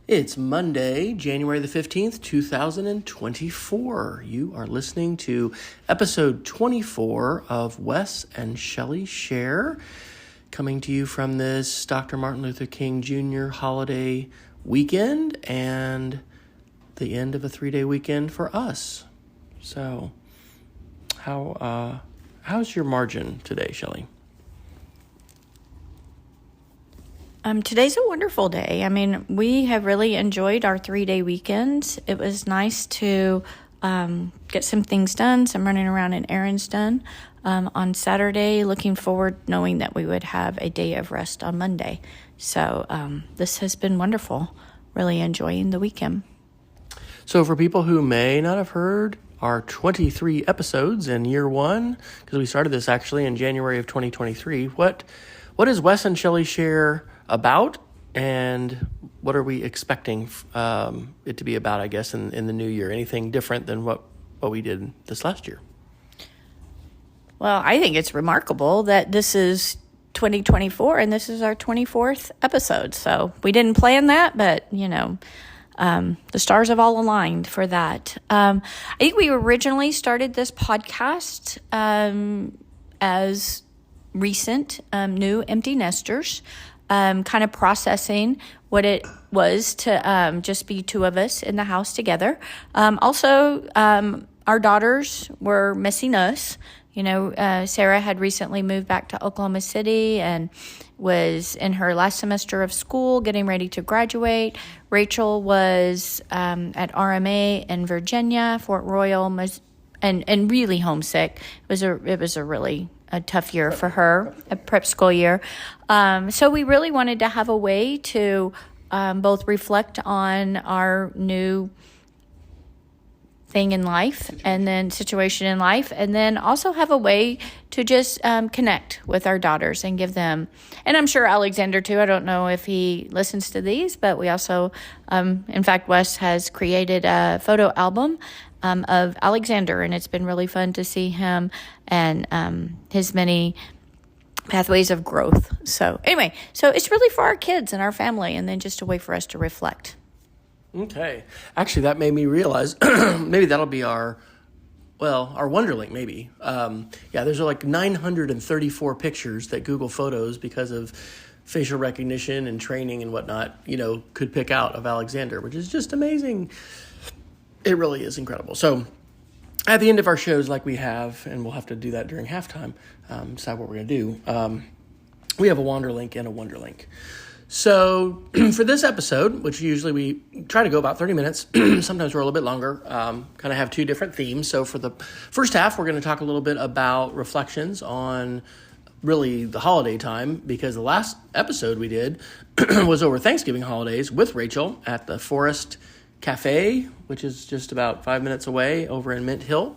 It's Monday, January the 15th, 2024. You are listening to episode 24 of Wes and Shelley Share, coming to you from this Dr. Martin Luther King Jr. holiday weekend and the end of a 3-day weekend for us. So, how's your margin today, Shelley? Today's a wonderful day. I mean, we have really enjoyed our 3-day weekend. It was nice to get some things done, some running around and errands done on Saturday. Looking forward, knowing that we would have a day of rest on Monday. So this has been wonderful. Really enjoying the weekend. So for people who may not have heard our 23 episodes in year one, because we started this actually in January of 2023, what is Wes and Shelley Share about, and what are we expecting it to be about, I guess, in the new year? Anything different than what we did this last year? Well, I think it's remarkable that this is 2024 and this is our 24th episode. So we didn't plan that, but, the stars have all aligned for that. I think we originally started this podcast as recent new empty nesters, kind of processing what it was to just be two of us in the house together. Also, our daughters were missing us. Sarah had recently moved back to Oklahoma City and was in her last semester of school, getting ready to graduate. Rachel was at RMA in Virginia, Fort Royal, and really homesick. It was a really a tough year for her, a prep school year. So we really wanted to have a way to both reflect on our new thing in life and then situation in life, and then also have a way to just connect with our daughters and give them, and I'm sure Alexander too, I don't know if he listens to these, but we also, in fact, Wes has created a photo album of Alexander, and it's been really fun to see him and his many pathways of growth. So anyway, so it's really for our kids and our family, and then just a way for us to reflect. Okay. Actually, that made me realize maybe that'll be our Wonderlink, maybe. There's like 934 pictures that Google Photos, because of facial recognition and training and whatnot, could pick out of Alexander, which is just amazing. It really is incredible. So at the end of our shows, like we have, and we'll have to do that during halftime, decide what we're going to do, we have a Wanderlink and a Wonderlink. So for this episode, which usually we try to go about 30 minutes, sometimes we're a little bit longer, kind of have two different themes. So for the first half, we're going to talk a little bit about reflections on really the holiday time, because the last episode we did was over Thanksgiving holidays with Rachel at the Forest Cafe, which is just about 5 minutes away over in Mint Hill.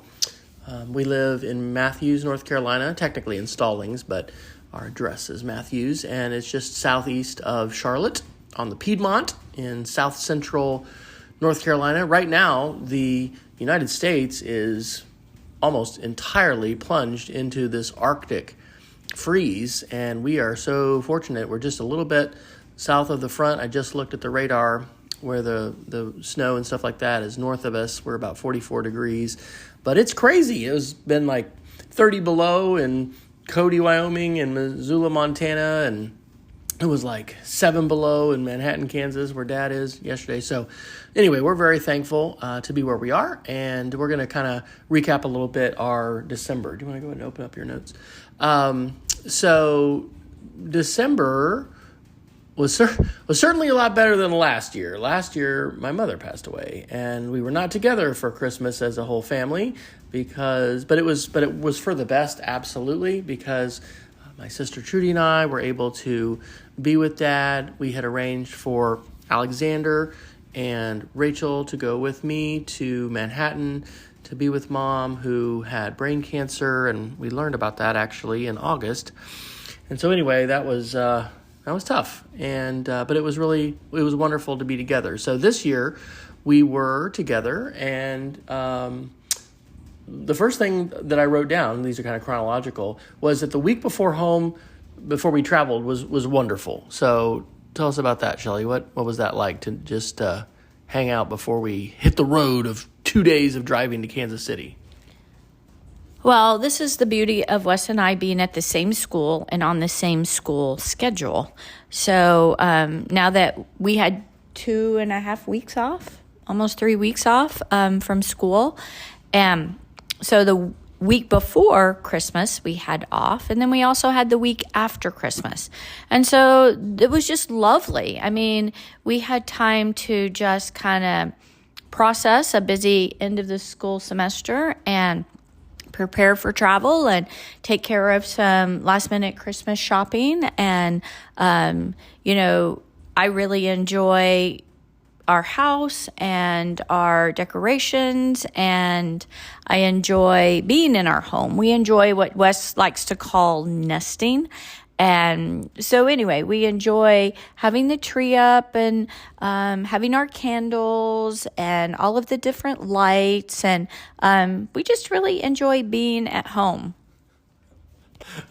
We live in Matthews, North Carolina, technically in Stallings, but our address is Matthews, and it's just southeast of Charlotte on the Piedmont in south central North Carolina. Right now, the United States is almost entirely plunged into this Arctic freeze, and we are so fortunate. We're just a little bit south of the front. I just looked at the radar where the snow and stuff like that is north of us. We're about 44 degrees, but it's crazy. It was been like 30 below in Cody, Wyoming, and Missoula, Montana, and it was like 7 below in Manhattan, Kansas, where Dad is yesterday. So anyway, we're very thankful to be where we are, and we're going to kind of recap a little bit our December. Do you want to go ahead and open up your notes? So December was certainly a lot better than last year. Last year, my mother passed away, and we were not together for Christmas as a whole family, but it was for the best, absolutely, because my sister Trudy and I were able to be with Dad. We had arranged for Alexander and Rachel to go with me to Manhattan to be with Mom, who had brain cancer, and we learned about that actually in August. And so anyway, that was tough, and but it was wonderful to be together. So this year we were together, and the first thing that I wrote down, these are kind of chronological, was that the week before we traveled was wonderful. So tell us about that, Shelley. What was that like to just hang out before we hit the road of 2 days of driving to Kansas City? Well, this is the beauty of Wes and I being at the same school and on the same school schedule. So now that we had 2.5 weeks off, almost 3 weeks off from school, so the week before Christmas we had off, and then we also had the week after Christmas. And so it was just lovely. I mean, we had time to just kind of process a busy end of the school semester and prepare for travel and take care of some last minute Christmas shopping. And, I really enjoy our house and our decorations, and I enjoy being in our home. We enjoy what Wes likes to call nesting. And so anyway, we enjoy having the tree up and having our candles and all of the different lights. And we just really enjoy being at home.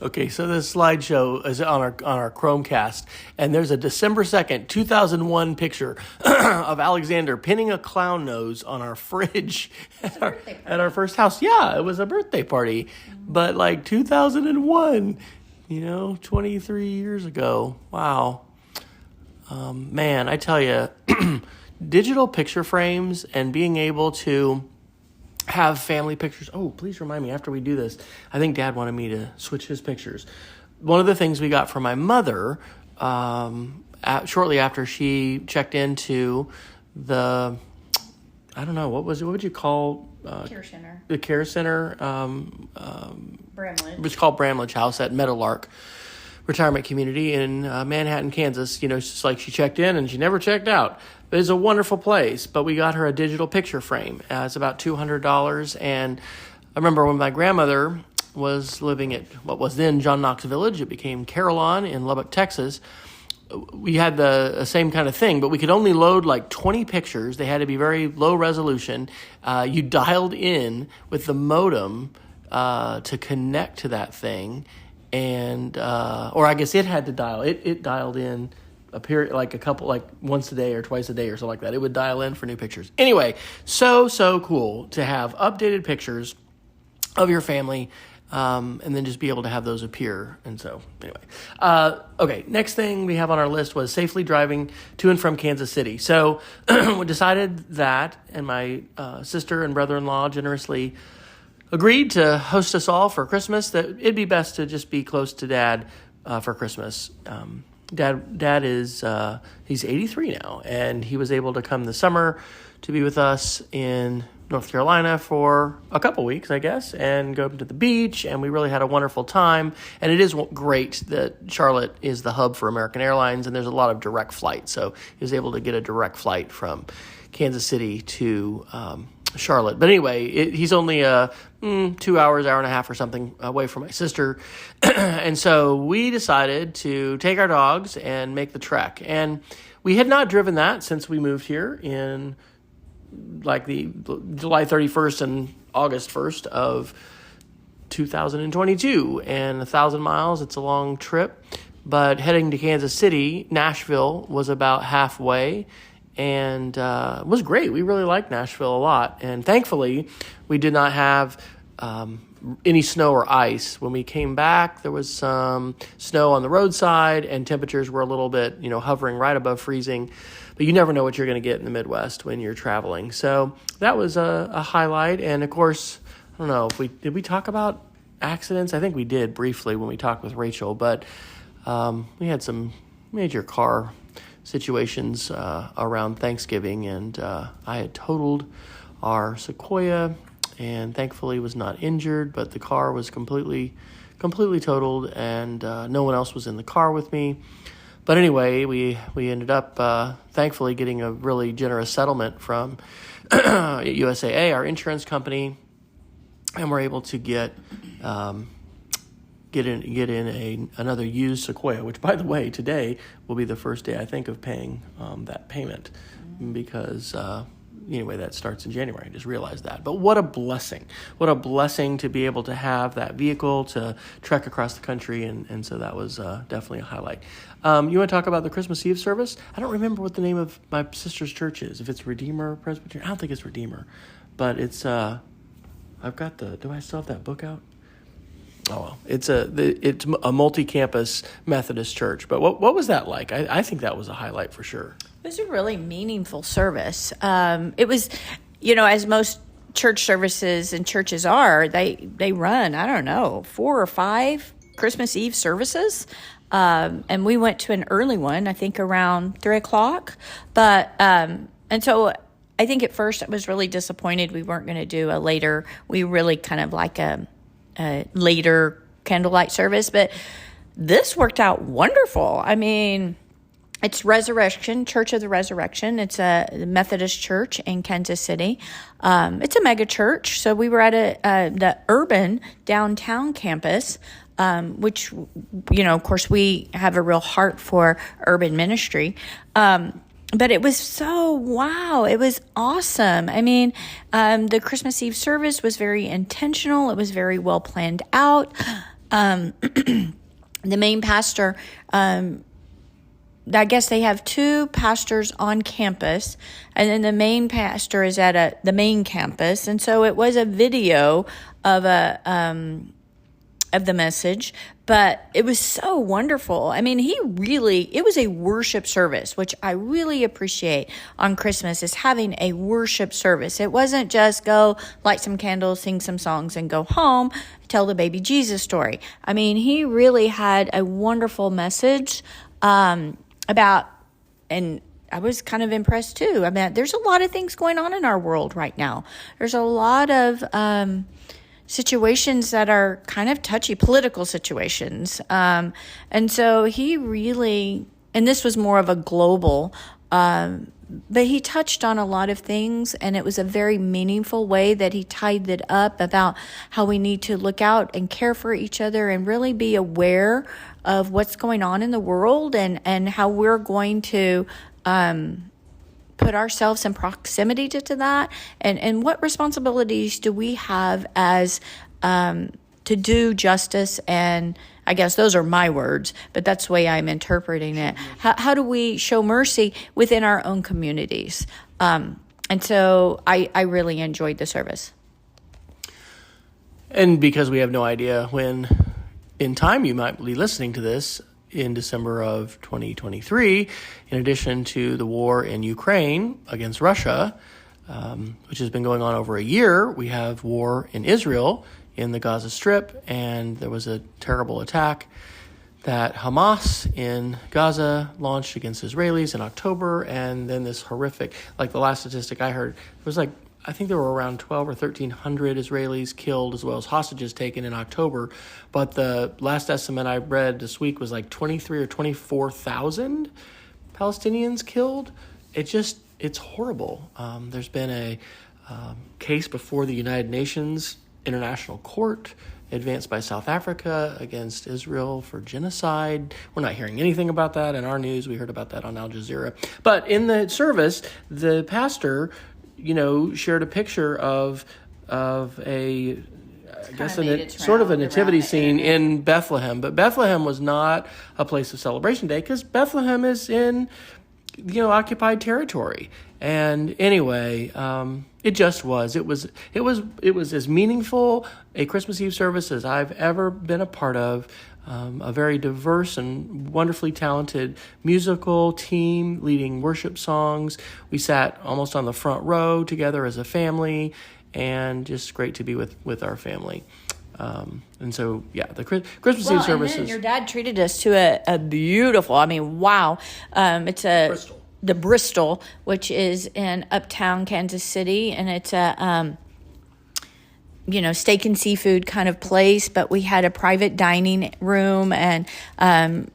Okay, so this slideshow is on our Chromecast, and there's a December 2nd, 2001 picture of Alexander pinning a clown nose on our fridge at our first house. Yeah, it was a birthday party, but like 2001, 23 years ago. Wow. Man, I tell you, digital picture frames and being able to have family pictures. Oh, please remind me after we do this. I think Dad wanted me to switch his pictures. One of the things we got from my mother shortly after she checked into the, I don't know, what would you call Care Center. The Care Center? Bramlage. It's called Bramlage House at Meadowlark Retirement Community in Manhattan, Kansas. It's just like she checked in and she never checked out. It's a wonderful place, but we got her a digital picture frame. It's about $200. And I remember when my grandmother was living at what was then John Knox Village. It became Carillon in Lubbock, Texas. We had the same kind of thing, but we could only load like 20 pictures. They had to be very low resolution. You dialed in with the modem to connect to that thing. And, or I guess it had to dial. It dialed in a period, like once a day or twice a day or something like that. It would dial in for new pictures. Anyway, so cool to have updated pictures of your family, and then just be able to have those appear. And so anyway, okay. Next thing we have on our list was safely driving to and from Kansas City. So we decided that, and my sister and brother-in-law generously agreed to host us all for Christmas, that it'd be best to just be close to Dad for Christmas. Dad is, he's 83 now, and he was able to come this summer to be with us in North Carolina for a couple weeks, I guess, and go to the beach, and we really had a wonderful time. And it is great that Charlotte is the hub for American Airlines, and there's a lot of direct flights, so he was able to get a direct flight from Kansas City to Charlotte. But anyway, he's only 2 hours, hour and a half or something away from my sister. And so we decided to take our dogs and make the trek. And we had not driven that since we moved here in like the July 31st and August 1st of 2022. And 1,000 miles, it's a long trip. But heading to Kansas City, Nashville was about halfway. And it was great. We really liked Nashville a lot. And thankfully, we did not have any snow or ice. When we came back, there was some snow on the roadside, and temperatures were a little bit, hovering right above freezing. But you never know what you're going to get in the Midwest when you're traveling. So that was a highlight. And, of course, I don't know, did we talk about accidents? I think we did briefly when we talked with Rachel. But we had some major car situations around Thanksgiving, and I had totaled our Sequoia and thankfully was not injured, but the car was completely totaled, and no one else was in the car with me. But anyway, we ended up thankfully getting a really generous settlement from USAA, our insurance company, and we're able to get in another used Sequoia, which, by the way, today will be the first day, I think, of paying that payment, because anyway, that starts in January. I just realized that. But what a blessing. What a blessing to be able to have that vehicle to trek across the country. And so that was definitely a highlight. You want to talk about the Christmas Eve service? I don't remember what the name of my sister's church is. If it's Redeemer Presbyterian. I don't think it's Redeemer. But it's, I've got do I still have that book out? Oh, well, it's a multi-campus Methodist church. But what was that like? I think that was a highlight for sure. It was a really meaningful service. It was, as most church services and churches are, they run, I don't know, 4 or 5 Christmas Eve services. And we went to an early one, I think around 3:00. But, and so I think at first I was really disappointed we weren't going to do a later, we really kind of like a later candlelight service, but this worked out wonderful. I mean, it's Resurrection, Church of the Resurrection. It's a Methodist church in Kansas City. It's a mega church. So we were at the urban downtown campus, which, of course, we have a real heart for urban ministry. But it was wow, it was awesome. I mean, the Christmas Eve service was very intentional. It was very well planned out. The main pastor, I guess they have 2 pastors on campus, and then the main pastor is at the main campus. And so it was a video of the message, but it was so wonderful. I mean, it was a worship service, which I really appreciate on Christmas, is having a worship service. It wasn't just go light some candles, sing some songs, and go home, tell the baby Jesus story. I mean, he really had a wonderful message about, and I was kind of impressed too. I mean, there's a lot of things going on in our world right now. There's a lot of situations that are kind of touchy, political situations. And so he really, and this was more of a global, but he touched on a lot of things, and it was a very meaningful way that he tied it up about how we need to look out and care for each other and really be aware of what's going on in the world, and how we're going to put ourselves in proximity to that, and what responsibilities do we have as to do justice. And I guess those are my words, but that's the way I'm interpreting it. How do we show mercy within our own communities? And so I really enjoyed the service. And because we have no idea when in time you might be listening to this, in December of 2023, in addition to the war in Ukraine against Russia, which has been going on over a year, we have war in Israel in the Gaza Strip, and there was a terrible attack that Hamas in Gaza launched against Israelis in October, and then this horrific, like the last statistic I heard, it was like, I think there were around 12 or 1,300 Israelis killed, as well as hostages taken in October. But the last estimate I read this week was like 23 or 24,000 Palestinians killed. It's horrible. There's been a case before the United Nations International Court advanced by South Africa against Israel for genocide. We're not hearing anything about that in our news. We heard about that on Al Jazeera. But in the service, the pastor shared a picture of a, I guess, sort of a nativity scene in Bethlehem. But Bethlehem was not a place of celebration day because Bethlehem is in, occupied territory. And anyway, it just was. It was as meaningful a Christmas Eve service as I've ever been a part of. A very diverse and wonderfully talented musical team leading worship songs. We sat almost on the front row together as a family, and just great to be with our family. And so, yeah, the Christmas Eve services. And then your dad treated us to a beautiful, wow. It's Bristol. The Bristol, which is in uptown Kansas City, and it's a steak and seafood kind of place, but we had a private dining room, and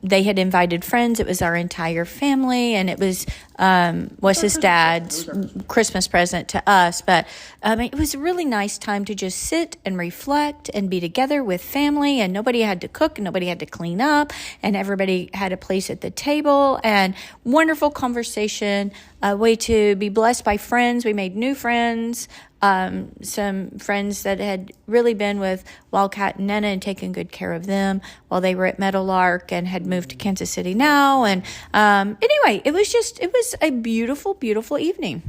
they had invited friends. It was our entire family, and it was was his dad's Christmas present to us. But it was a really nice time to just sit and reflect and be together with family, and nobody had to cook and nobody had to clean up, and everybody had a place at the table, and wonderful conversation, a way to be blessed by friends. We made new friends. Some friends that had really been with Wildcat and Nana and taken good care of them while they were at Meadowlark and had moved to Kansas City now. And anyway, it was a beautiful, beautiful evening.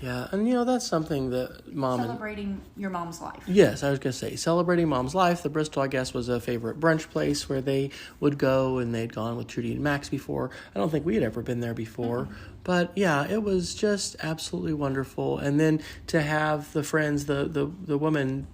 Yeah, and that's something that Celebrating your mom's life. Yes, I was going to say, celebrating Mom's life. The Bristol, I guess, was a favorite brunch place where they would go, and they'd gone with Trudy and Max before. I don't think we had ever been there before. Mm-hmm. But, yeah, it was just absolutely wonderful. And then to have the friends, the woman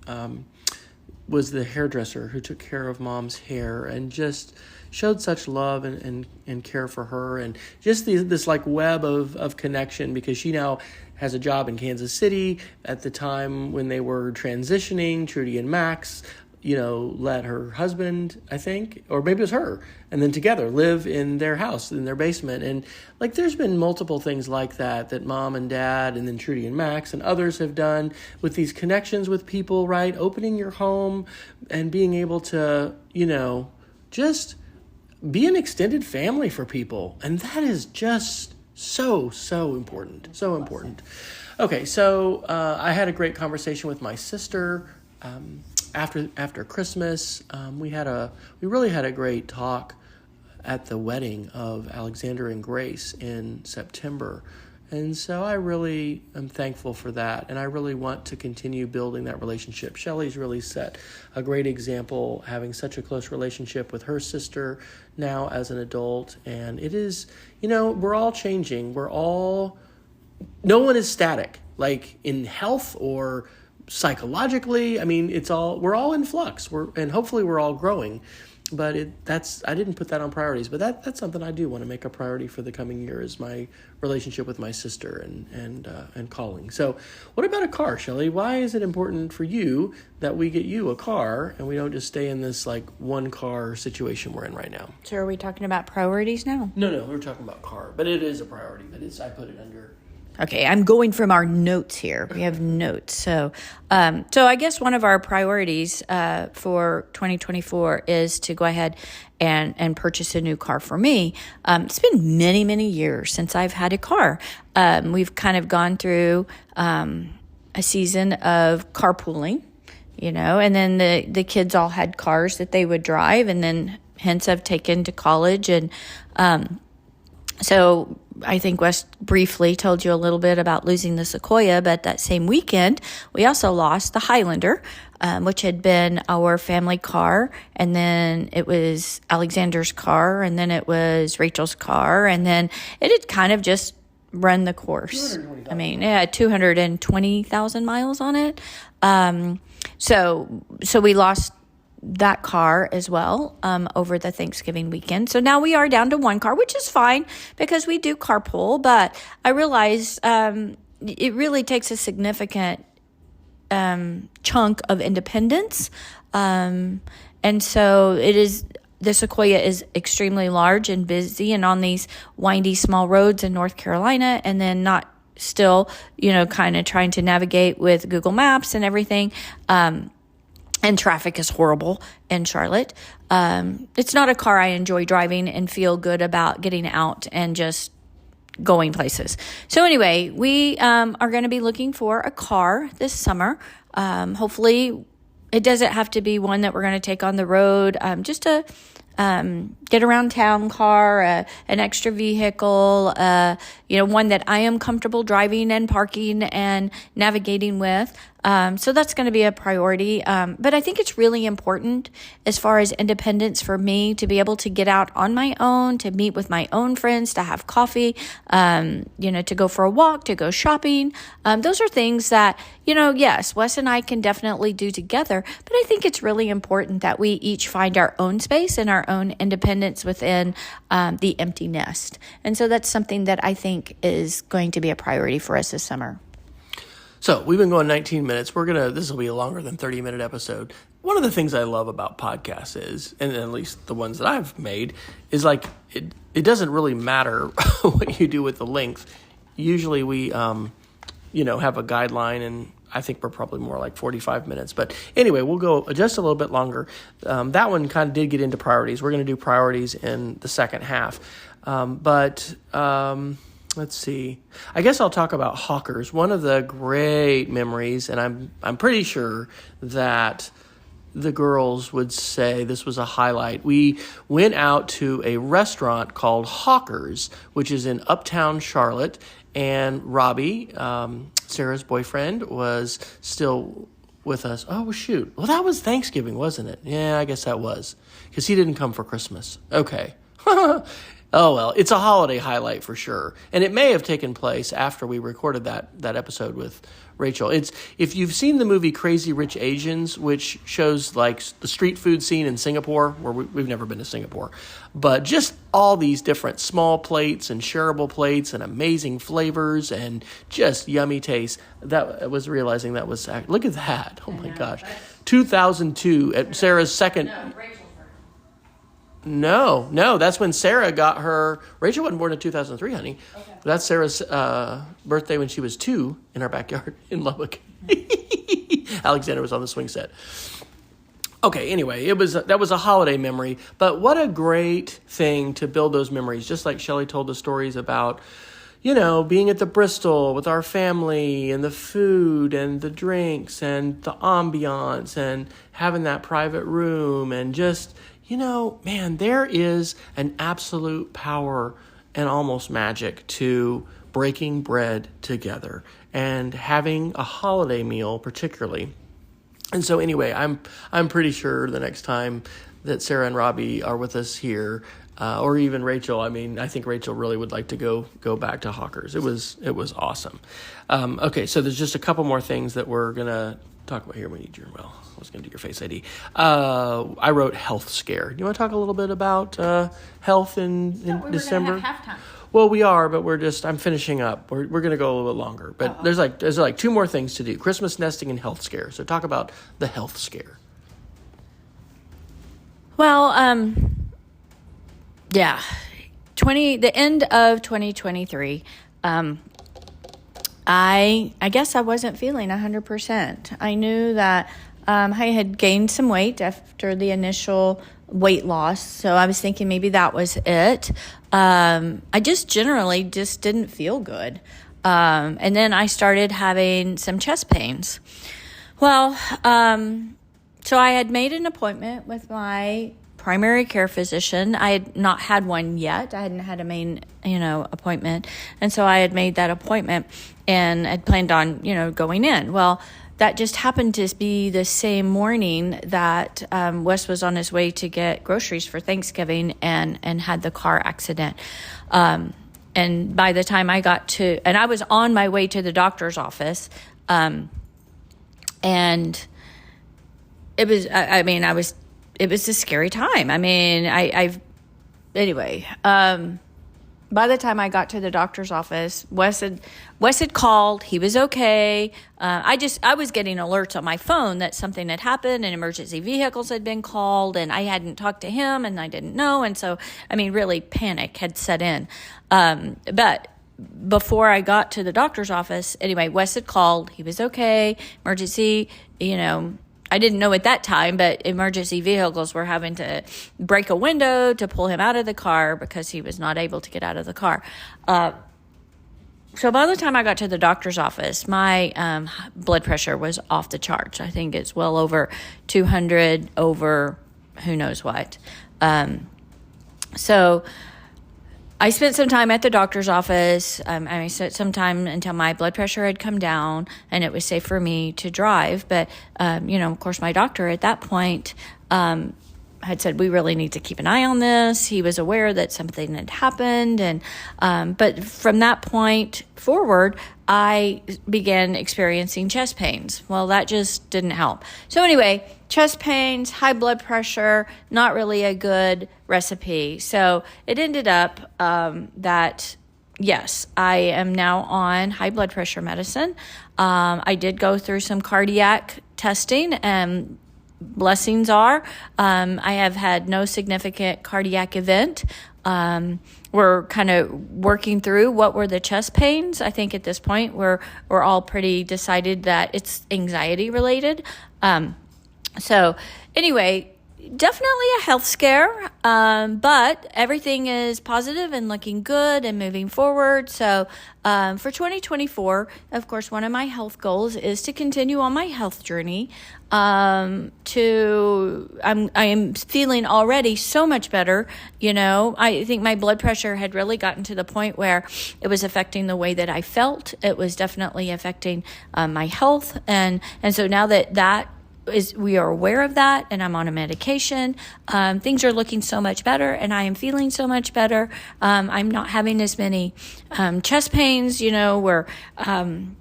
was the hairdresser who took care of Mom's hair and just showed such love and care for her, and just this like web of connection, because she now has a job in Kansas City. At the time when they were transitioning, Trudy and Max, let her husband, I think, or maybe it was her, and then together live in their house, in their basement. And like, there's been multiple things like that Mom and Dad, and then Trudy and Max and others have done with these connections with people, right? Opening your home and being able to, just be an extended family for people. And that is just so important. So important. Okay, so I had a great conversation with my sister after Christmas. We really had a great talk at the wedding of Alexander and Grace in September. And so I really am thankful for that, and I really want to continue building that relationship. Shelley's really set a great example, having such a close relationship with her sister now as an adult. And it is, we're all changing. No one is static, like in health or psychologically. I mean, we're all in flux, and hopefully we're all growing. But I didn't put that on priorities, but that's something I do want to make a priority for the coming year, is my relationship with my sister and calling. So what about a car, Shelley? Why is it important for you that we get you a car and we don't just stay in this like one car situation we're in right now? So are we talking about priorities now? No, we're talking about car, but it is a priority, but I put it under. Okay, I'm going from our notes here. We have notes. So I guess one of our priorities for 2024 is to go ahead and purchase a new car for me. It's been many, many years since I've had a car. We've kind of gone through a season of carpooling, and then the kids all had cars that they would drive, and then hence have taken to college. And so I think Wes briefly told you a little bit about losing the Sequoia, but that same weekend, we also lost the Highlander, which had been our family car, and then it was Alexander's car, and then it was Rachel's car, and then it had kind of just run the course. I mean, it had 220,000 miles on it. So we lost that car as well over the Thanksgiving weekend. So now we are down to one car, which is fine because we do carpool. But I realize it really takes a significant chunk of independence. And so the Sequoia is extremely large and busy and on these windy small roads in North Carolina, and then not still, kind of trying to navigate with Google Maps and everything. And traffic is horrible in Charlotte. It's not a car I enjoy driving and feel good about getting out and just going places. So anyway, we are going to be looking for a car this summer. Hopefully, it doesn't have to be one that we're going to take on the road. Just a get around town car, an extra vehicle, one that I am comfortable driving and parking and navigating with. So that's going to be a priority. But I think it's really important as far as independence for me to be able to get out on my own, to meet with my own friends, to have coffee, to go for a walk, to go shopping. Those are things that, yes, Wes and I can definitely do together. But I think it's really important that we each find our own space and our own independence within the empty nest. And so that's something that I think is going to be a priority for us this summer. So we've been going 19 minutes. This will be a longer than 30-minute episode. one of the things I love about podcasts is, and at least the ones that I've made, is like it doesn't really matter what you do with the length. Usually we, have a guideline, and I think we're probably more like 45 minutes. But anyway, we'll go just a little bit longer. That one kind of did get into priorities. We're going to do priorities in the second half. Let's see. I guess I'll talk about Hawkers. One of the great memories, and I'm pretty sure that the girls would say this was a highlight. We went out to a restaurant called Hawkers, which is in Uptown Charlotte, and Robbie, Sarah's boyfriend, was still with us. Oh, shoot. Well, that was Thanksgiving, wasn't it? Yeah, I guess that was, because he didn't come for Christmas. Okay. Oh, well, it's a holiday highlight for sure. And it may have taken place after we recorded that episode with Rachel. It's, if you've seen the movie Crazy Rich Asians, which shows like the street food scene in Singapore, where we've never been to Singapore, but just all these different small plates and shareable plates and amazing flavors and just yummy taste. That I was realizing that was, look at that. Oh my gosh. 2002 at Sarah's second. No, that's when Sarah got her. Rachel wasn't born in 2003, honey. Okay. That's Sarah's birthday when she was 2 in our backyard in Lubbock. Alexander was on the swing set. Okay, anyway, that was a holiday memory, but what a great thing to build those memories. Just like Shelley told the stories about, being at the Bristol with our family and the food and the drinks and the ambiance and having that private room and just, man, there is an absolute power and almost magic to breaking bread together and having a holiday meal particularly. And so anyway, I'm pretty sure the next time that Sarah and Robbie are with us here, or even Rachel, I think Rachel really would like to go back to Hawkers. It was awesome. Okay, so there's just a couple more things that we're going to talk about here. We need your, I was going to do your Face ID. I wrote health scare. Do you want to talk a little bit about health in December? We're halftime. Well, we are, but I'm finishing up. We're going to go a little bit longer. But there's like 2 more things to do: Christmas nesting and health scare. So talk about the health scare. Well, the end of 2023. I guess I wasn't feeling 100%. I knew that I had gained some weight after the initial weight loss, so I was thinking maybe that was it. I just generally didn't feel good. And then I started having some chest pains. Well, so I had made an appointment with my primary care physician. I had not had one yet. I hadn't had a main, appointment. And so I had made that appointment and had planned on, going in. Well, that just happened to be the same morning that Wes was on his way to get groceries for Thanksgiving and had the car accident. And by the time I I was on my way to the doctor's office, and it was, it was a scary time. By the time I got to the doctor's office, Wes had called. He was okay. I was getting alerts on my phone that something had happened and emergency vehicles had been called, and I hadn't talked to him and I didn't know. And so, really panic had set in. But before I got to the doctor's office, anyway, Wes had called. He was okay. Emergency, I didn't know at that time, but emergency vehicles were having to break a window to pull him out of the car because he was not able to get out of the car. So by the time I got to the doctor's office, my blood pressure was off the charts. I think it's well over 200 over who knows what. So I spent some time at the doctor's office. I spent some time until my blood pressure had come down and it was safe for me to drive. But, of course, my doctor at that point had said, we really need to keep an eye on this. He was aware that something had happened. But from that point forward, I began experiencing chest pains. Well, that just didn't help. So anyway, chest pains, high blood pressure, not really a good recipe. So it ended up that, yes, I am now on high blood pressure medicine. I did go through some cardiac testing, and blessings are. I have had no significant cardiac event. We're kind of working through what were the chest pains. I think at this point we're all pretty decided that it's anxiety related. So anyway, definitely a health scare, but everything is positive and looking good and moving forward. So for 2024, of course, one of my health goals is to continue on my health journey. I am feeling already so much better. I think my blood pressure had really gotten to the point where it was affecting the way that I felt. It was definitely affecting my health, and so now that we are aware of that, and I'm on a medication, things are looking so much better, and I am feeling so much better. I'm not having as many chest pains, where I'm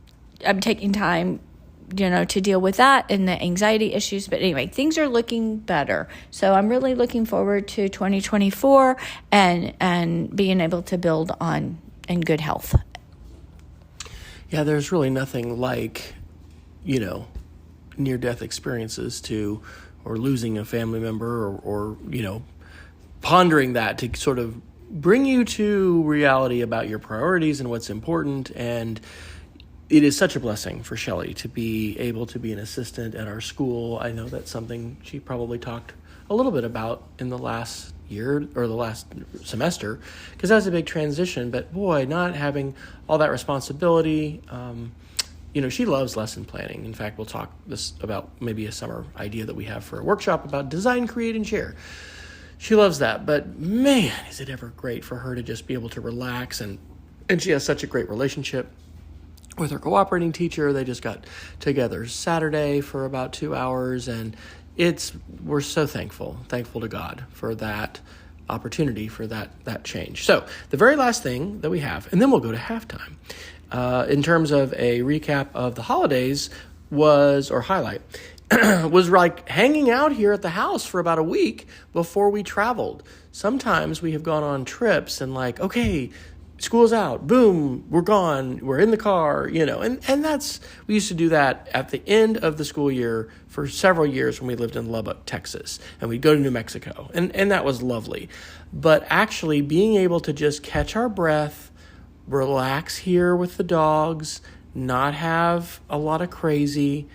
taking time, to deal with that and the anxiety issues. But anyway, things are looking better. So I'm really looking forward to 2024 and being able to build on in good health. Yeah, there's really nothing like, near-death experiences or losing a family member or pondering that to sort of bring you to reality about your priorities and what's important. And it is such a blessing for Shelley to be able to be an assistant at our school. I know that's something she probably talked a little bit about in the last year or the last semester, because that was a big transition. But boy, not having all that responsibility, she loves lesson planning. In fact, we'll talk about maybe a summer idea that we have for a workshop about design, create, and share. She loves that, but man, is it ever great for her to just be able to relax. And she has such a great relationship with her cooperating teacher. They just got together Saturday for about 2 hours, and we're so thankful to God for that opportunity, for that change. So the very last thing that we have, and then we'll go to halftime, in terms of a recap of the holidays was like hanging out here at the house for about a week before we traveled. Sometimes we have gone on trips and okay, school's out, boom, we're gone, we're in the car, and we used to do that at the end of the school year for several years when we lived in Lubbock, Texas, and we'd go to New Mexico, and that was lovely. But actually being able to just catch our breath, relax here with the dogs, not have a lot of crazy,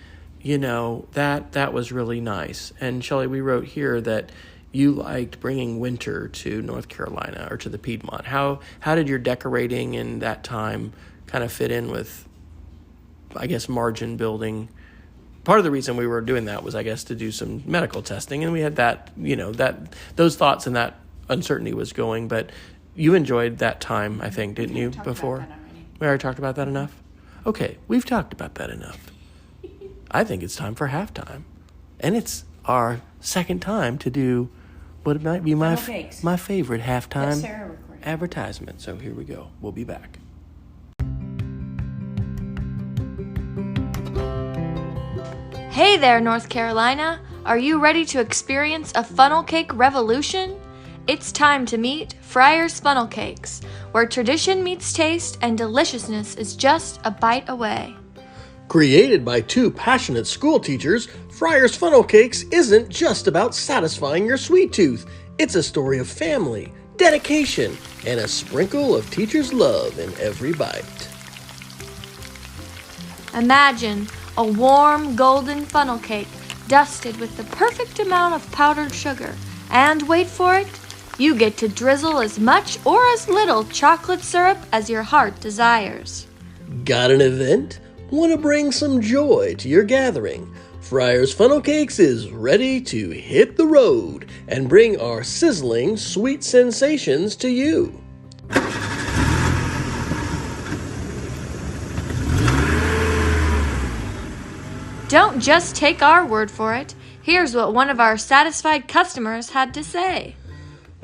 that was really nice. And Shelley, we wrote here that you liked bringing winter to North Carolina or to the Piedmont. How did your decorating in that time kind of fit in with, I guess, margin building? Part of the reason we were doing that was, I guess, to do some medical testing, and we had that, those thoughts and that uncertainty was going. But you enjoyed that time, I think, didn't you, before? We already talked about that enough? Okay, we've talked about that enough. I think it's time for halftime. And it's our second time to do what might be my favorite halftime advertisement. So here we go. We'll be back. Hey there, North Carolina. Are you ready to experience a funnel cake revolution? It's time to meet Friar's Funnel Cakes, where tradition meets taste and deliciousness is just a bite away. Created by two passionate school teachers, Friar's Funnel Cakes isn't just about satisfying your sweet tooth. It's a story of family, dedication, and a sprinkle of teachers' love in every bite. Imagine a warm, golden funnel cake dusted with the perfect amount of powdered sugar. And wait for it, you get to drizzle as much or as little chocolate syrup as your heart desires. Got an event? Want to bring some joy to your gathering? Friar's Funnel Cakes is ready to hit the road and bring our sizzling sweet sensations to you. Don't just take our word for it. Here's what one of our satisfied customers had to say.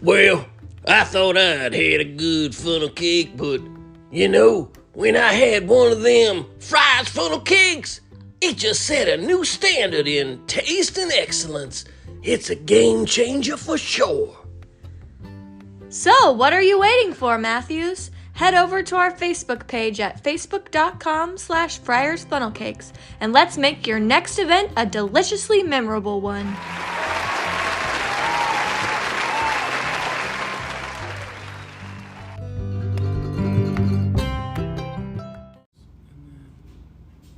Well, I thought I'd had a good funnel cake, but, when I had one of them Friar's Funnel Cakes, it just set a new standard in taste and excellence. It's a game changer for sure. So, what are you waiting for, Matthews? head over to our Facebook page at facebook.com/Friars Funnel Cakes and let's make your next event a deliciously memorable one.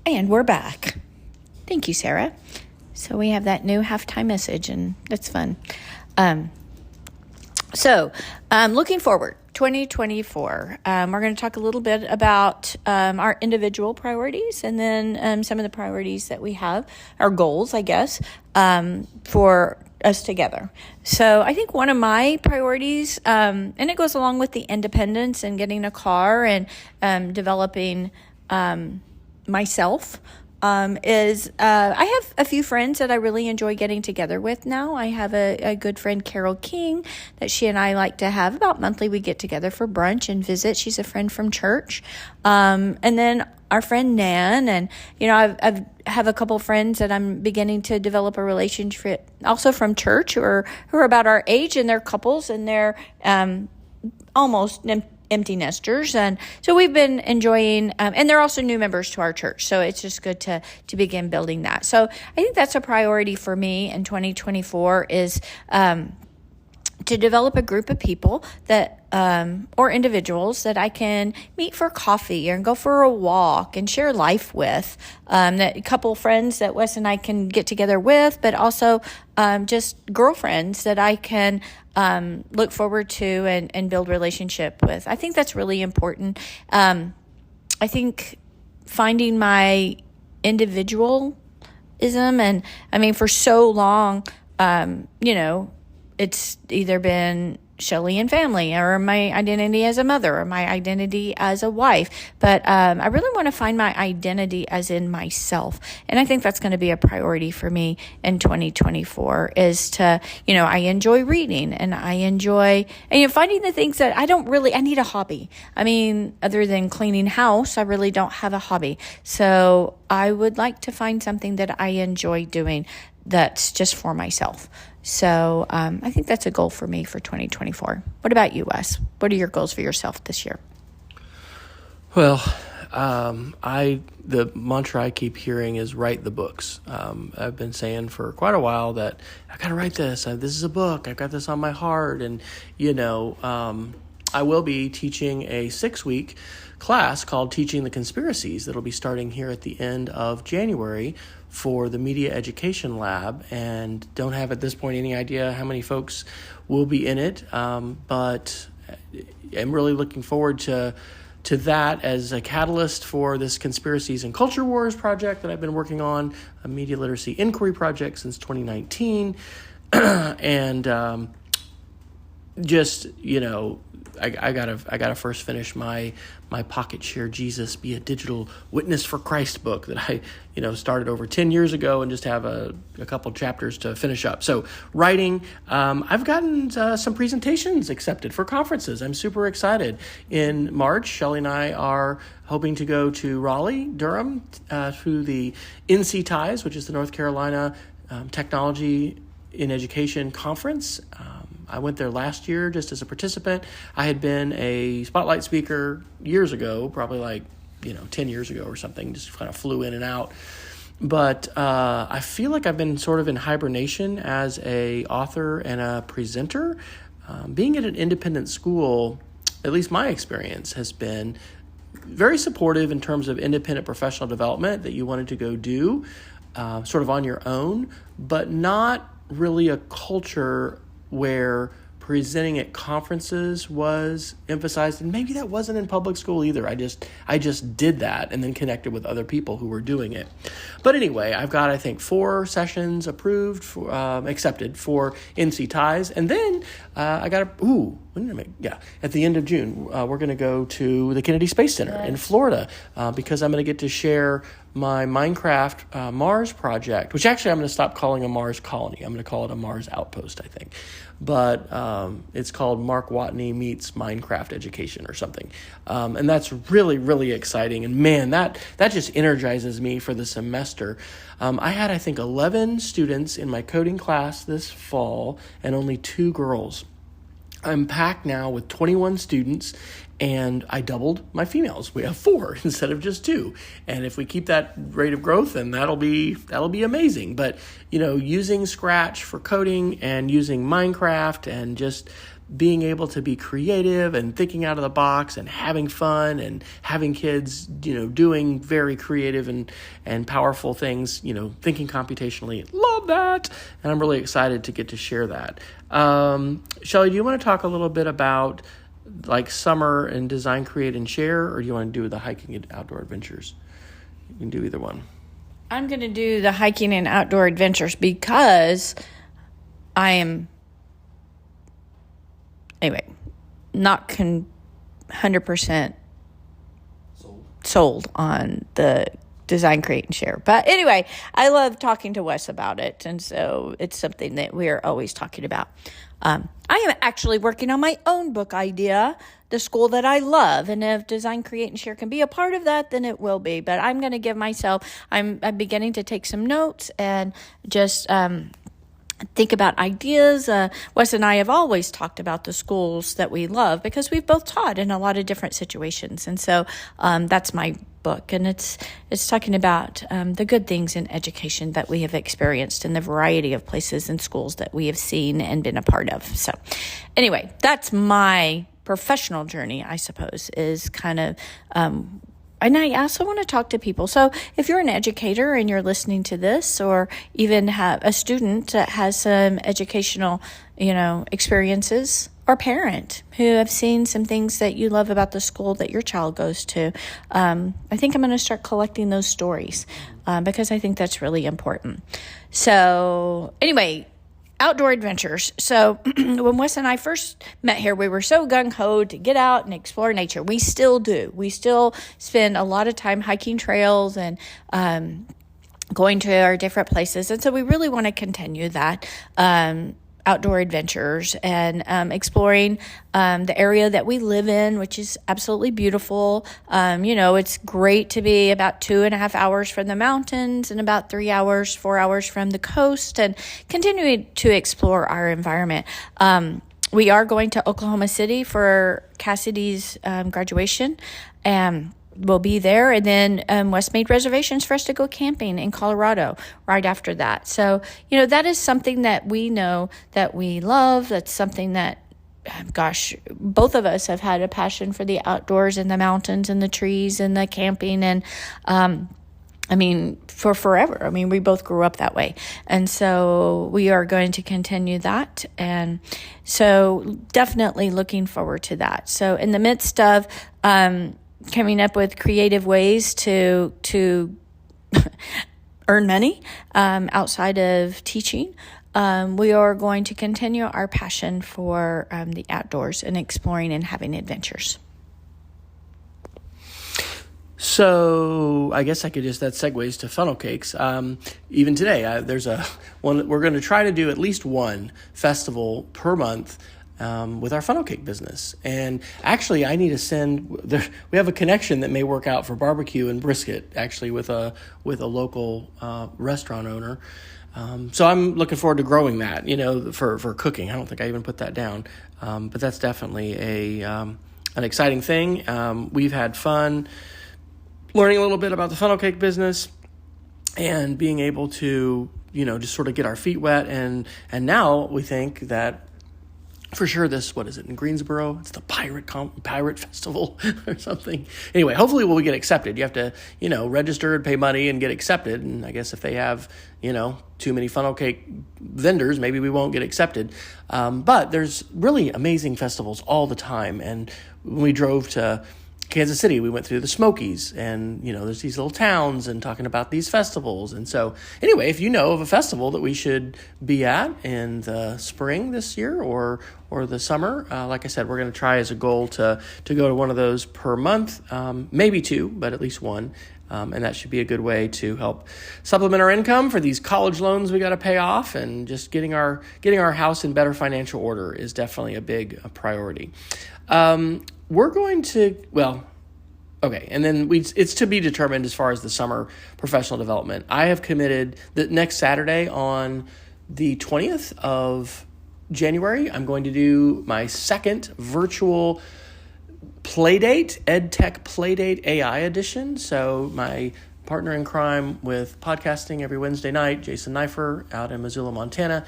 And we're back. Thank you, Sarah. So we have that new halftime message, and that's fun. Looking forward, 2024. We're going to talk a little bit about our individual priorities, and then some of the priorities that we have, our goals, I guess, for us together. So I think one of my priorities, and it goes along with the independence and getting a car and developing myself, is I have a few friends that I really enjoy getting together with now. I have a good friend, Carol King, that she and I like to have about monthly. We get together for brunch and visit. She's a friend from church. And then our friend Nan, and, I have a couple friends that I'm beginning to develop a relationship also from church who are about our age, and they're couples, and they're almost empty nesters. And so we've been enjoying, and they're also new members to our church. So it's just good to begin building that. So I think that's a priority for me in 2024 is, to develop a group of people that, or individuals that I can meet for coffee and go for a walk and share life with, that a couple friends that Wes and I can get together with, but also, just girlfriends that I can, look forward to and build relationship with. I think that's really important. I think finding my individualism, and for so long, it's either been Shelley and family, or my identity as a mother, or my identity as a wife. But I really want to find my identity as in myself. And I think that's going to be a priority for me in 2024 is to, I enjoy reading, and I enjoy, finding the things that I need a hobby. Other than cleaning house, I really don't have a hobby. So I would like to find something that I enjoy doing that's just for myself. So I think that's a goal for me for 2024. What about you, Wes? What are your goals for yourself this year? Well, the mantra I keep hearing is write the books. I've been saying for quite a while that I got to write this. This is a book. I've got this on my heart. And, I will be teaching a 6-week class called Teaching the Conspiracies that'll be starting here at the end of January for the Media Education Lab, and don't have at this point any idea how many folks will be in it, but I'm really looking forward to that as a catalyst for this Conspiracies and Culture Wars project that I've been working on, a media literacy inquiry project since 2019, and I gotta first finish my Pocket Share Jesus Be a Digital Witness for Christ book that I started over 10 years ago, and just have a couple chapters to finish up. So writing, I've gotten some presentations accepted for conferences. I'm super excited. In March, Shelley and I are hoping to go to Raleigh, Durham, through the NC Ties, which is the North Carolina Technology in Education Conference. I went there last year just as a participant. I had been a spotlight speaker years ago, probably 10 years ago or something, just kind of flew in and out. But I feel like I've been sort of in hibernation as a author and a presenter. Being at an independent school, at least my experience, has been very supportive in terms of independent professional development that you wanted to go do sort of on your own, but not really a culture where presenting at conferences was emphasized, and maybe that wasn't in public school either. I just did that and then connected with other people who were doing it. But anyway, I've got, I think, 4 sessions approved, accepted for NC Ties, and then at the end of June, we're going to go to the Kennedy Space Center in Florida because I'm going to get to share my Minecraft Mars project, which actually I'm going to stop calling a Mars colony. I'm going to call it a Mars outpost, I think. But it's called Mark Watney Meets Minecraft Education or something. And that's really, really exciting. And man, that just energizes me for the semester. I had, I think, 11 students in my coding class this fall and only 2 girls. I'm packed now with 21 students, and I doubled my females. We have 4 instead of just 2. And if we keep that rate of growth, then that'll be amazing. But, using Scratch for coding and using Minecraft and just being able to be creative and thinking out of the box and having fun and having kids, doing very creative and powerful things, thinking computationally. Love that. And I'm really excited to get to share that. Shelly, do you want to talk a little bit about like summer and design, create, and share, or do you want to do the hiking and outdoor adventures? You can do either one. I'm going to do the hiking and outdoor adventures because I am, anyway, not 100% sold on the design, create, and share. But anyway, I love talking to Wes about it, and so it's something that we are always talking about. I am actually working on my own book idea, The School That I Love, and if design, create, and share can be a part of that, then it will be. But I'm going to give myself, I'm beginning to take some notes and just think about ideas. Wes and I have always talked about the schools that we love because we've both taught in a lot of different situations. And so that's my book. And it's talking about the good things in education that we have experienced in the variety of places and schools that we have seen and been a part of. So anyway, that's my professional journey, I suppose, is kind of and I also want to talk to people. So if you're an educator and you're listening to this, or even have a student that has some educational, experiences, or parent who have seen some things that you love about the school that your child goes to, I think I'm going to start collecting those stories because I think that's really important. So anyway, outdoor adventures. So when Wes and I first met here, we were so gung-ho to get out and explore nature. We still do. We still spend a lot of time hiking trails and going to our different places. And so we really want to continue that outdoor adventures and exploring the area that we live in, which is absolutely beautiful. It's great to be about 2.5 hours from the mountains and about 4 hours from the coast, and continuing to explore our environment. We are going to Oklahoma City for Cassidy's graduation, and we'll be there. And then Wes made reservations for us to go camping in Colorado right after that. So, that is something that we know that we love. That's something that, both of us have had a passion for the outdoors and the mountains and the trees and the camping. And, for forever. We both grew up that way. And so we are going to continue that. And so definitely looking forward to that. So in the midst of, coming up with creative ways to earn money outside of teaching, we are going to continue our passion for the outdoors and exploring and having adventures. So I guess that segues to funnel cakes. Even today, there's one. We're going to try to do at least one festival per month with our funnel cake business. And actually, I need to we have a connection that may work out for barbecue and brisket, actually, with a local restaurant owner. So I'm looking forward to growing that, for cooking. I don't think I even put that down. But that's definitely an exciting thing. We've had fun learning a little bit about the funnel cake business and being able to, just sort of get our feet wet. And now we think that for sure what is it, in Greensboro? It's the Pirate Festival or something. Anyway, hopefully we'll get accepted. You have to, register and pay money and get accepted. And I guess if they have, too many funnel cake vendors, maybe we won't get accepted. But there's really amazing festivals all the time. And when we drove to Kansas City, we went through the Smokies, and there's these little towns and talking about these festivals. And so anyway, if you know of a festival that we should be at in the spring this year or the summer, like I said, we're going to try as a goal to go to one of those per month, maybe 2, but at least 1. And that should be a good way to help supplement our income for these college loans we got to pay off, and just getting our house in better financial order is definitely a big priority. We're going to, and then it's to be determined as far as the summer professional development. I have committed that next Saturday on the 20th of January, I'm going to do my second virtual Playdate, EdTech Playdate AI edition. So my partner in crime with podcasting every Wednesday night, Jason Neiffer out in Missoula, Montana,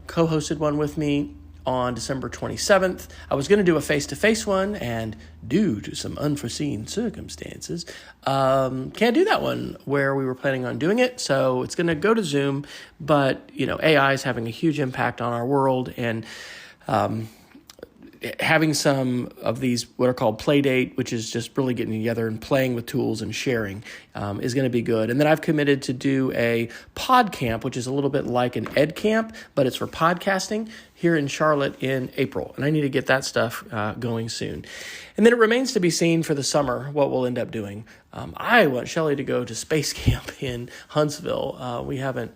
co-hosted one with me on December 27th. I was going to do a face-to-face one, and due to some unforeseen circumstances, can't do that one where we were planning on doing it. So it's going to go to Zoom, but AI is having a huge impact on our world, and having some of these what are called Playdate, which is just really getting together and playing with tools and sharing, is going to be good. And then I've committed to do a pod camp, which is a little bit like an ed camp, but it's for podcasting here in Charlotte in April. And I need to get that stuff going soon. And then it remains to be seen for the summer what we'll end up doing. I want Shelley to go to space camp in Huntsville. We haven't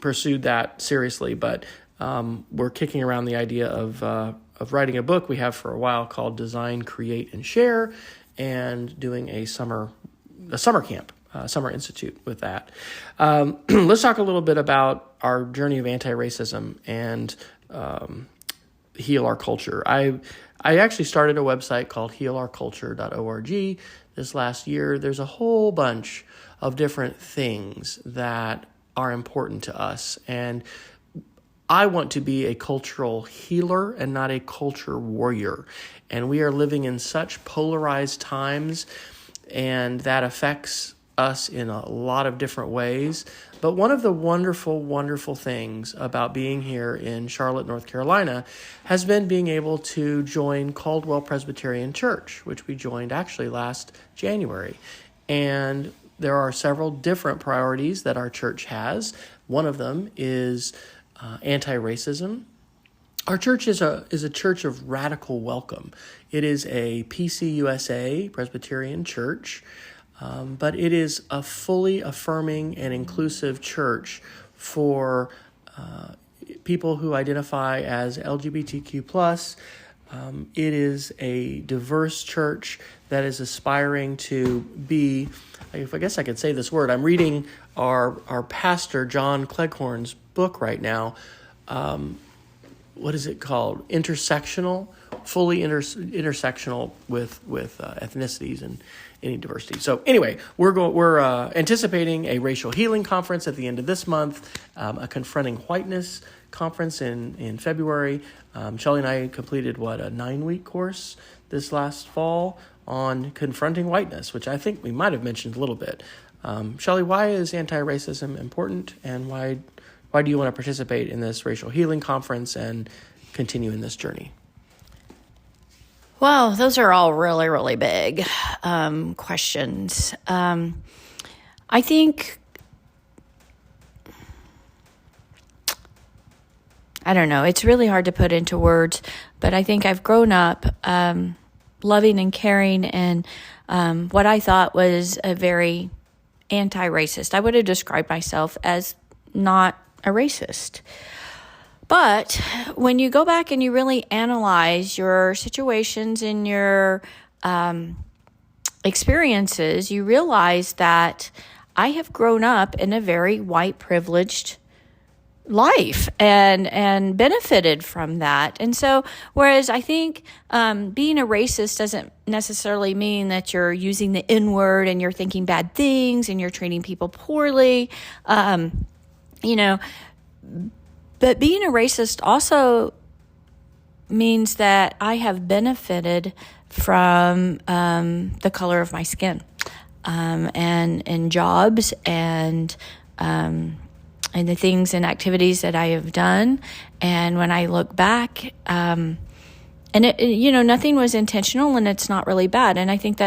pursued that seriously, but we're kicking around the idea of writing a book we have for a while called Design, Create, and Share, and doing a summer camp, summer institute with that. Let's talk a little bit about our journey of anti-racism and heal our culture. I actually started a website called healourculture.org this last year. There's a whole bunch of different things that are important to us, and I want to be a cultural healer and not a culture warrior. And we are living in such polarized times, and that affects us in a lot of different ways. But one of the wonderful, wonderful things about being here in Charlotte, North Carolina, has been being able to join Caldwell Presbyterian Church, which we joined actually last January. And there are several different priorities that our church has. One of them is anti-racism. Our church is a church of radical welcome. It is a PCUSA, Presbyterian church, but it is a fully affirming and inclusive church for people who identify as LGBTQ+. It is a diverse church that is aspiring to be, I guess I could say this word. I'm reading our pastor, John Cleghorn's book right now. What is it called? Intersectional, fully intersectional with ethnicities and any diversity. So anyway, we're anticipating a racial healing conference at the end of this month, a confronting whiteness conference in February. Shelley and I completed a 9-week course this last fall on confronting whiteness, which I think we might have mentioned a little bit. Shelley, why is anti-racism important, and why do you want to participate in this racial healing conference and continue in this journey? Well, those are all really, really big questions. I think, I don't know, it's really hard to put into words, but I think I've grown up loving and caring and what I thought was a very anti-racist. I would have described myself as not a racist. But when you go back and you really analyze your situations and your experiences, you realize that I have grown up in a very white privileged life and benefited from that. And so, whereas I think being a racist doesn't necessarily mean that you're using the N-word and you're thinking bad things and you're treating people poorly, but being a racist also means that I have benefited from the color of my skin, and jobs and the things and activities that I have done. And when I look back, and nothing was intentional, and it's not really bad. And I think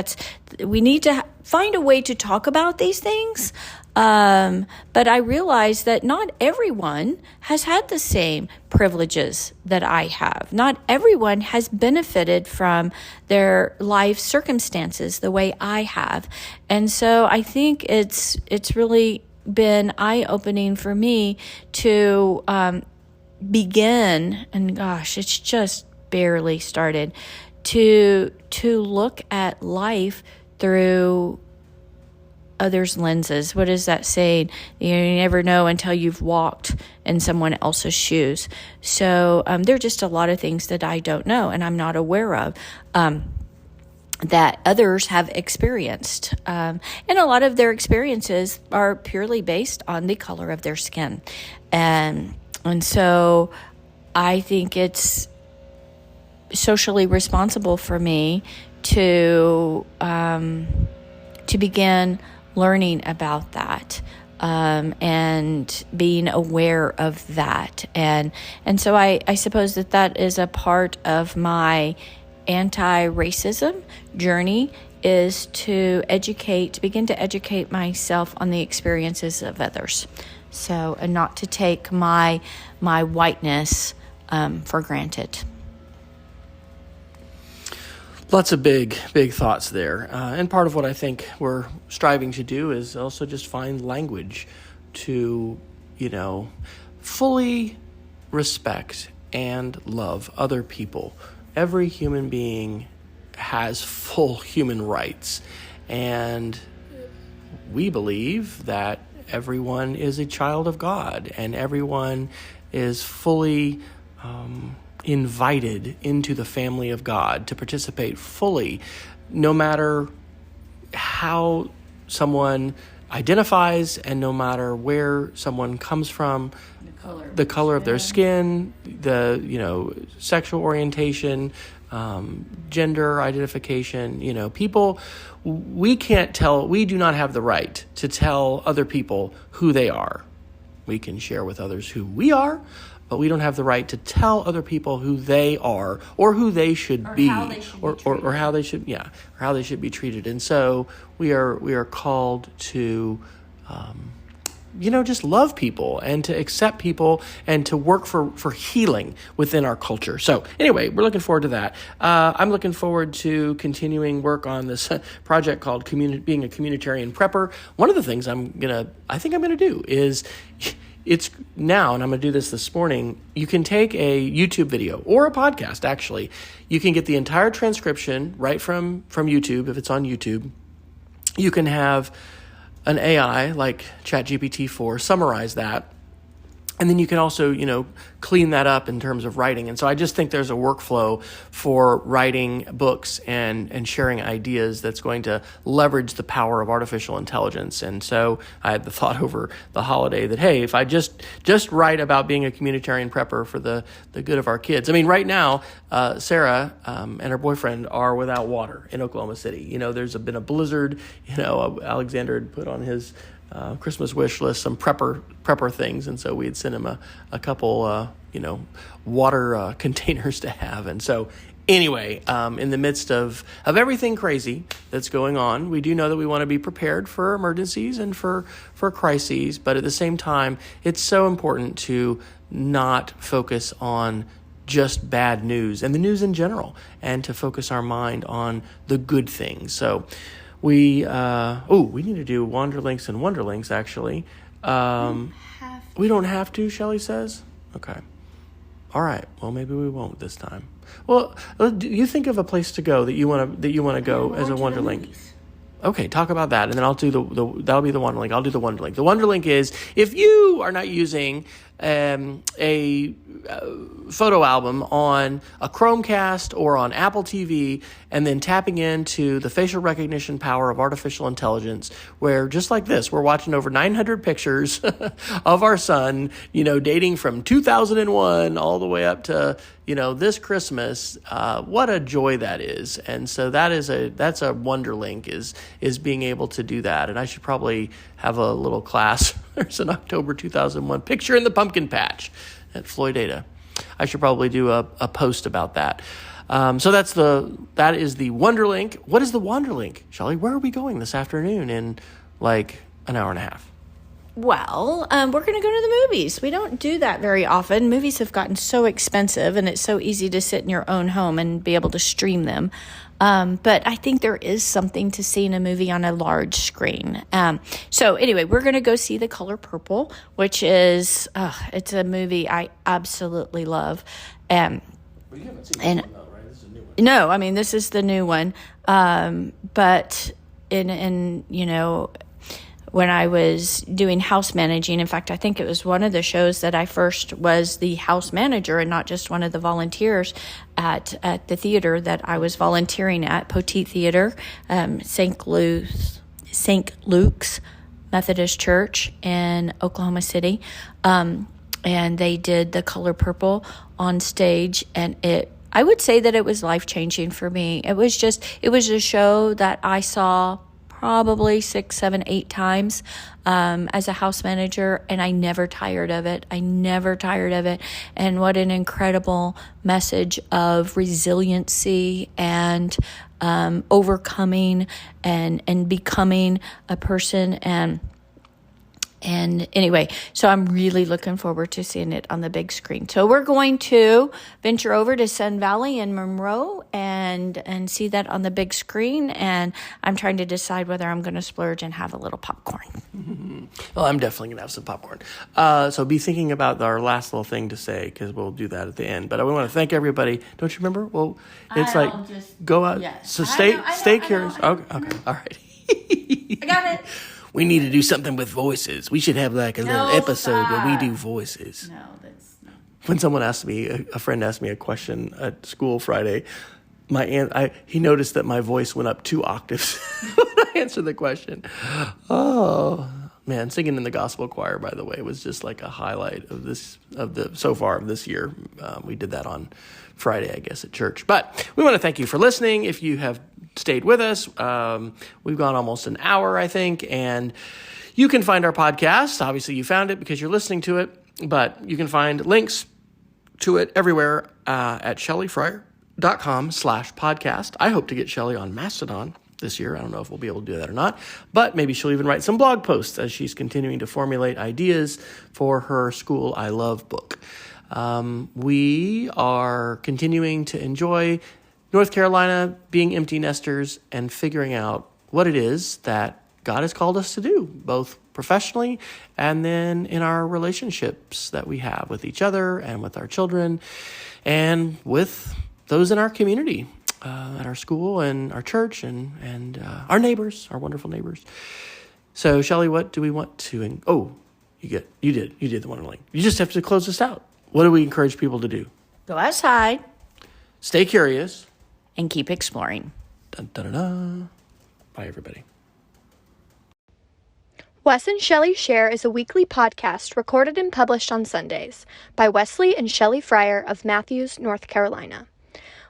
we need to find a way to talk about these things. But I realize that not everyone has had the same privileges that I have. Not everyone has benefited from their life circumstances the way I have. And so I think it's really been eye-opening for me to begin, and gosh, it's just barely started, to look at life through others' lenses. What is that saying? You never know until you've walked in someone else's shoes. So there are just a lot of things that I don't know and I'm not aware of. that others have experienced. And a lot of their experiences are purely based on the color of their skin. And so I think it's socially responsible for me to begin learning about that. And being aware of that. And so I suppose that is a part of my anti-racism journey, is to begin to educate myself on the experiences of others. So, and not to take my whiteness for granted. Lots of big thoughts there. And part of what I think we're striving to do is also just find language to, fully respect and love other people. Every human being has full human rights. And we believe that everyone is a child of God and everyone is fully invited into the family of God to participate fully, no matter how someone identifies and no matter where someone comes from, the color of their skin, the sexual orientation, gender identification. People, we do not have the right to tell other people who they are. We can share with others who we are, but we don't have the right to tell other people who they are or who they should be, or how they should be treated. And so we are called to just love people and to accept people and to work for healing within our culture. So anyway, we're looking forward to that. I'm looking forward to continuing work on this project called being a communitarian prepper. One of the things I think I'm gonna do is, it's now, and I'm going to do this morning, you can take a YouTube video or a podcast, actually. You can get the entire transcription right from YouTube, if it's on YouTube. You can have an AI like ChatGPT-4 summarize that. And then you can also, clean that up in terms of writing. And so I just think there's a workflow for writing books and sharing ideas that's going to leverage the power of artificial intelligence. And so I had the thought over the holiday that, hey, if I just write about being a communitarian prepper for the good of our kids. I mean, right now, Sarah and her boyfriend are without water in Oklahoma City. There's been a blizzard. Alexander had put on his Christmas wish list some prepper things, and so we had sent him a couple water containers to have. And so anyway, in the midst of everything crazy that's going on, we do know that we want to be prepared for emergencies and for crises, but at the same time, it's so important to not focus on just bad news and the news in general, and to focus our mind on the good things. So we need to do Wanderlinks and Wonderlinks, actually. We don't have to, Shelley says. Okay. All right. Well, maybe we won't this time. Well, do you think of a place to go that you want to go as a Wonderlink? Okay, talk about that, and then I'll do that'll be the Wonderlink. I'll do the Wonderlink. The Wonderlink is, if you are not using a photo album on a Chromecast or on Apple TV, and then tapping into the facial recognition power of artificial intelligence, where just like this, we're watching over 900 pictures of our son, dating from 2001 all the way up to, this Christmas. What a joy that is. And so that's a Wonderlink, is being able to do that. And I should probably have a little class. There's an October 2001 picture in the pumpkin patch at Floydada. I should probably do a post about that. So that is the Wonderlink. What is the Wonderlink, Shelley? Where are we going this afternoon in like an hour and a half? Well, we're going to go to the movies. We don't do that very often. Movies have gotten so expensive, and it's so easy to sit in your own home and be able to stream them. But I think there is something to seeing a movie on a large screen. So anyway, we're going to go see The Color Purple, which is, it's a movie I absolutely love. Well, you haven't seen this one, though, right? This is a new one. No, I mean, this is the new one. But when I was doing house managing. In fact, I think it was one of the shows that I first was the house manager and not just one of the volunteers at the theater that I was volunteering at, Poteet Theater, St. Luke's Methodist Church in Oklahoma City. And they did The Color Purple on stage, and I would say that it was life-changing for me. It was a show that I saw probably 6, 7, 8 times as a house manager, and I never tired of it. And what an incredible message of resiliency and overcoming and becoming a person. And anyway, so I'm really looking forward to seeing it on the big screen. So we're going to venture over to Sun Valley in Monroe and see that on the big screen. And I'm trying to decide whether I'm going to splurge and have a little popcorn. Mm-hmm. Well, I'm definitely going to have some popcorn. So be thinking about our last little thing to say, because we'll do that at the end. But I want to thank everybody. Don't you remember? Well, it's go out. Yes. So stay curious. Okay. All right. I got it. We need to do something with voices. We should have like a little episode where we do voices. No, that's not. When someone asked me, a friend asked me a question at school Friday, he noticed that my voice went up 2 octaves when I answered the question. Oh man, singing in the gospel choir, by the way, was just like a highlight of this year. We did that on Friday, I guess, at church. But we want to thank you for listening. If you have stayed with us, we've gone almost an hour, I think, and you can find our podcast. Obviously, you found it because you're listening to it, but you can find links to it everywhere at shelleyfryer.com/podcast. I hope to get Shelley on Mastodon this year. I don't know if we'll be able to do that or not, but maybe she'll even write some blog posts as she's continuing to formulate ideas for her School I Love book. We are continuing to enjoy North Carolina being empty nesters and figuring out what it is that God has called us to do, both professionally and then in our relationships that we have with each other and with our children and with those in our community, at our school and our church and our neighbors, our wonderful neighbors. So, Shelley, what do we want to... you did the wonderling. You just have to close this out. What do we encourage people to do? Go outside. Stay curious. And keep exploring. Dun, dun, dun, dun. Bye, everybody. Wes and Shelley Share is a weekly podcast recorded and published on Sundays by Wesley and Shelley Fryer of Matthews, North Carolina.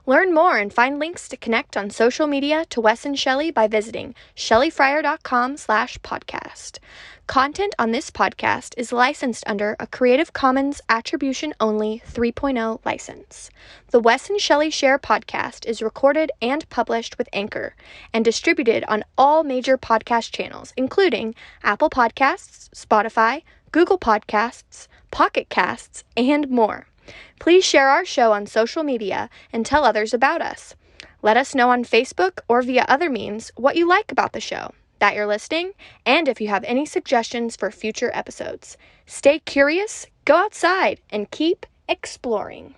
Learn more and find links to connect on social media to Wes and Shelley by visiting shelleyfryer.com/podcast. Content on this podcast is licensed under a Creative Commons Attribution Only 3.0 license. The Wes and Shelley Share podcast is recorded and published with Anchor and distributed on all major podcast channels, including Apple Podcasts, Spotify, Google Podcasts, Pocket Casts, and more. Please share our show on social media and tell others about us. Let us know on Facebook or via other means what you like about the show, that you're listening, and if you have any suggestions for future episodes. Stay curious, go outside, and keep exploring.